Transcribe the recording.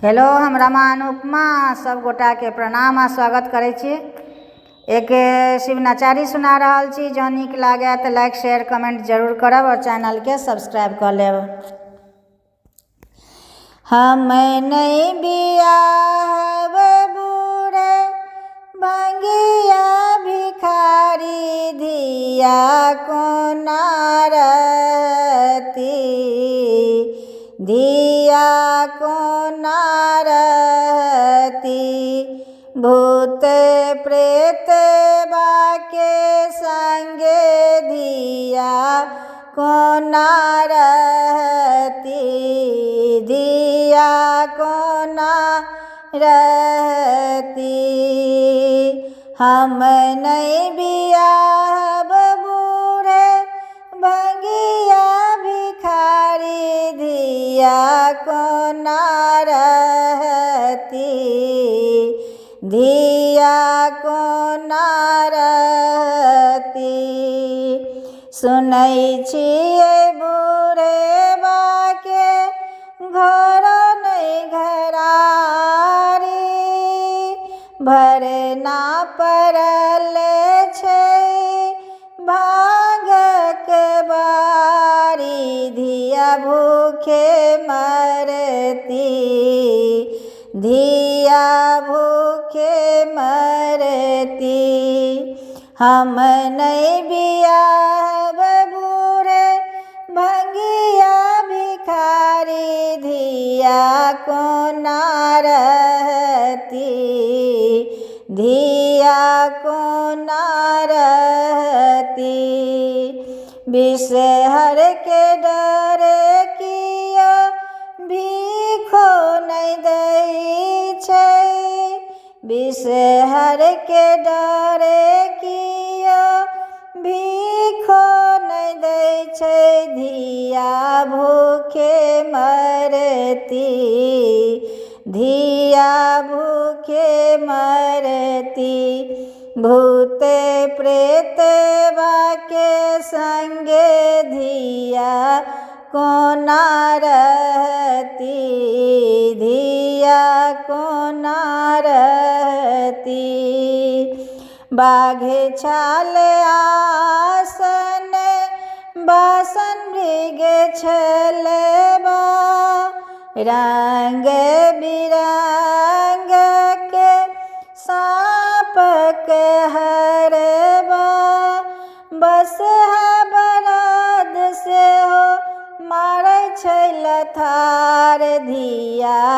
Hello, हम रमा अनुपमा सब गोटा के प्रणाम आ स्वागत करै छी। एक शिव नचारी सुना रहल छी। जो नीक लागे तो लाइक शेयर कमेंट जरूर करब और चैनल के सब्सक्राइब कर लेब। हम नहीं बियाहब बूढ़े भंगिया भिखारी धिया कोना रहती, धिया कोना रहती, भूत प्रेत बाके संगे धिया कोना रहती, धिया कोना रहती। हम नहीं बियाहब बूढ़े भंगिया भिखारी धिया कोना रहती, धिया कोना रहती। सुनै छियै बूढ़े बाके घर नहीं घरारी, भरना पड़ल छै भांगक बारी, धिया भूखे मरती, धिया भूखे मरती। हम नहीं बियाहब बूढ़े भंगिया भिखारी धिया कोना रहती, धिया कोना रहती। विषहर के डरे किया भीखो नहीं दै छै, विषहर के डरे किया भीखो नहीं दै छै, धिया भूखे मरती, धिया भूखे मरती। भूत प्रेत बाके संगे धिया कोना रहती, धिया कोना रहती। बाघ छाल आसन बासन मृग छलबा, रंग बिरंग